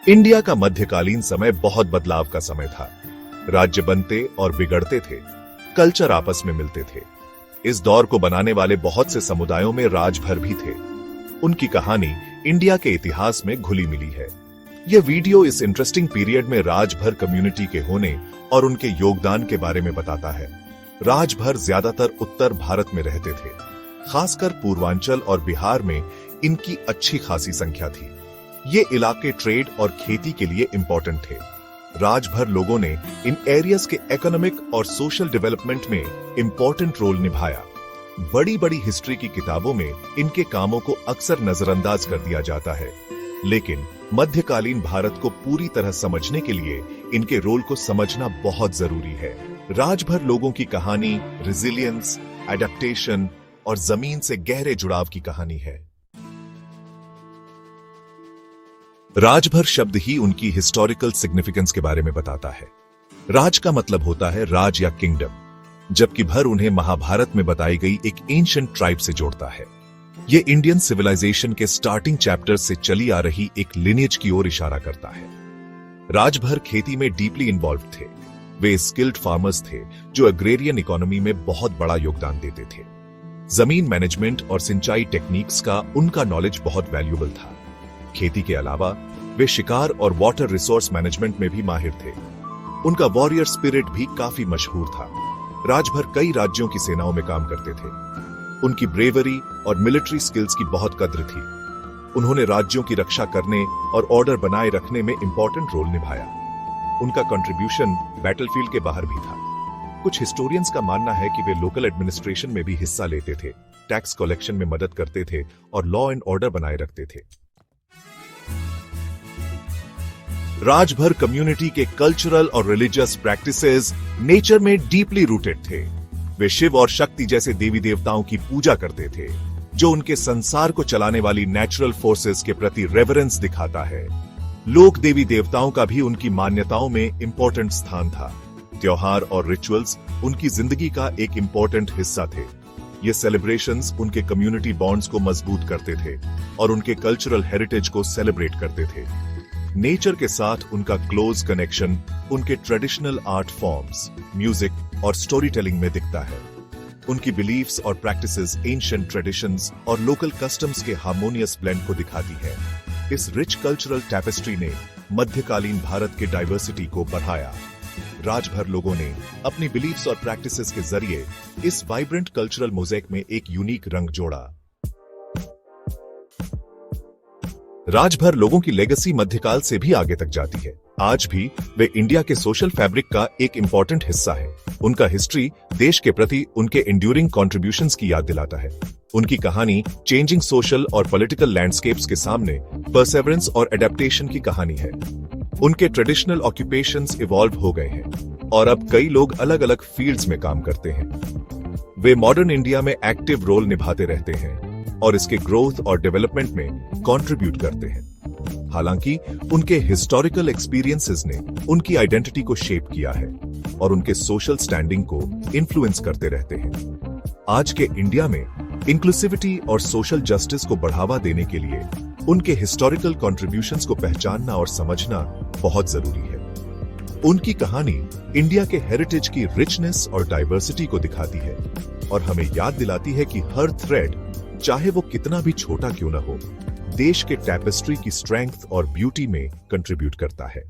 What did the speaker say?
India का मध्यकालीन समय बहुत बदलाव का समय था। राज्य बनते और बिगड़ते थे, कल्चर आपस में मिलते थे। इस दौर को बनाने वाले बहुत से समुदायों में राजभर भी थे। उनकी कहानी इंडिया के इतिहास में घुली मिली है। यह वीडियो इस इंटरेस्टिंग पीरियड में राजभर कम्युनिटी के होने और उनके योगदान के बारे में बताता है। राजभर ज्यादातर उत्तर भारत में रहते थे, खासकर पूर्वांचल और बिहार में इनकी अच्छी खासी संख्या थी। ये इलाके ट्रेड और खेती के लिए इंपॉर्टेंट थे। राजभर लोगों ने इन एरियाज के इकोनॉमिक और सोशल डेवलपमेंट में इंपॉर्टेंट रोल निभाया। बड़ी बड़ी हिस्ट्री की किताबों में इनके कामों को अक्सर नजरअंदाज कर दिया जाता है, लेकिन मध्यकालीन भारत को पूरी तरह समझने के लिए इनके रोल को समझना बहुत जरूरी है। राजभर लोगों की कहानी रेजिलियंस, एडेप्टेशन और जमीन से गहरे जुड़ाव की कहानी है। राजभर शब्द ही उनकी हिस्टोरिकल सिग्निफिकेंस के बारे में बताता है। राज का मतलब होता है राज या किंगडम, जबकि भर उन्हें महाभारत में बताई गई एक एंशिएंट ट्राइब से जोड़ता है। ये इंडियन सिविलाइजेशन के स्टार्टिंग चैप्टर से चली आ रही एक लिनेज की ओर इशारा करता है। राजभर खेती में डीपली इन्वॉल्व थे। वे स्किल्ड फार्मर्स थे जो एग्रेरियन इकोनॉमी में बहुत बड़ा योगदान देते थे। जमीन मैनेजमेंट और सिंचाई टेक्निक्स का उनका नॉलेज बहुत वैल्यूएबल था। खेती के अलावा वे शिकार और वाटर रिसोर्स मैनेजमेंट में भी माहिर थे। उनका वॉरियर स्पिरिट भी काफी मशहूर था। राजभर कई राज्यों की सेनाओं में काम करते थे। उनकी ब्रेवरी और मिलिट्री स्किल्स की बहुत कद्र थी। उन्होंने राज्यों की रक्षा करने और ऑर्डर बनाए रखने में इंपॉर्टेंट रोल निभाया। उनका कंट्रीब्यूशन बैटलफील्ड के बाहर भी था। कुछ हिस्टोरियंस का मानना है कि वे लोकल एडमिनिस्ट्रेशन में भी हिस्सा लेते थे, टैक्स कलेक्शन में मदद करते थे और लॉ एंड ऑर्डर बनाए रखते थे। राजभर कम्युनिटी के कल्चरल और रिलीजियस प्रैक्टिसेस नेचर में डीपली रूटेड थे। वे शिव और शक्ति जैसे देवी देवताओं की पूजा करते थे, जो उनके संसार को चलाने वाली नेचुरल फोर्सेस के प्रति रेवरेंस दिखाता है। लोक देवी देवताओं का भी उनकी मान्यताओं में इंपॉर्टेंट स्थान था। त्योहार और रिचुअल्स उनकी जिंदगी का एक इंपॉर्टेंट हिस्सा थे। ये सेलिब्रेशंस उनके कम्युनिटी बॉन्ड्स को मजबूत करते थे और उनके कल्चरल हेरिटेज को सेलिब्रेट करते थे। नेचर के साथ उनका क्लोज कनेक्शन उनके ट्रेडिशनल आर्ट फॉर्म्स, म्यूजिक और स्टोरी टेलिंग में दिखता है। उनकी बिलीफ्स और प्रैक्टिसेस एंशिएंट ट्रेडिशंस और लोकल कस्टम्स के हार्मोनियस ब्लेंड को दिखाती है। इस रिच कल्चरल टैपेस्ट्री ने मध्यकालीन भारत के डाइवर्सिटी को बढ़ाया। राजभर लोगों ने अपनी बिलीफ्स और प्रैक्टिसेस के जरिए इस वाइब्रेंट कल्चरल मोज़ेक में एक यूनिक रंग जोड़ा। राजभर लोगों की लेगेसी मध्यकाल से भी आगे तक जाती है। आज भी वे इंडिया के सोशल फैब्रिक का एक इंपॉर्टेंट हिस्सा है। उनका हिस्ट्री देश के प्रति उनके एंड्यूरिंग कॉन्ट्रीब्यूशंस की याद दिलाता है। उनकी कहानी चेंजिंग सोशल और पॉलिटिकल लैंडस्केप्स के सामने परसेवरेंस और एडेप्टेशन की कहानी है। उनके ट्रेडिशनल ऑक्यूपेशंस इवॉल्व हो गए हैं और अब कई लोग अलग अलग फील्ड्स में काम करते हैं। वे मॉडर्न इंडिया में एक्टिव रोल निभाते रहते हैं और इसके ग्रोथ और डेवलपमेंट में कंट्रीब्यूट करते हैं। हालांकि उनके हिस्टोरिकल एक्सपीरियंसेस ने उनकी आइडेंटिटी को शेप किया है और उनके सोशल स्टैंडिंग को इन्फ्लुएंस करते रहते हैं। आज के इंडिया में इंक्लूसिविटी और सोशल जस्टिस को बढ़ावा देने के लिए उनके हिस्टोरिकल कंट्रीब्यूशंस को पहचानना और समझना बहुत जरूरी है। उनकी कहानी इंडिया के हेरिटेज की रिचनेस और डाइवर्सिटी को दिखाती है और हमें याद दिलाती है कि हर थ्रेड, चाहे वो कितना भी छोटा क्यों न हो, देश के टैपेस्ट्री की स्ट्रेंथ और ब्यूटी में कंट्रीब्यूट करता है।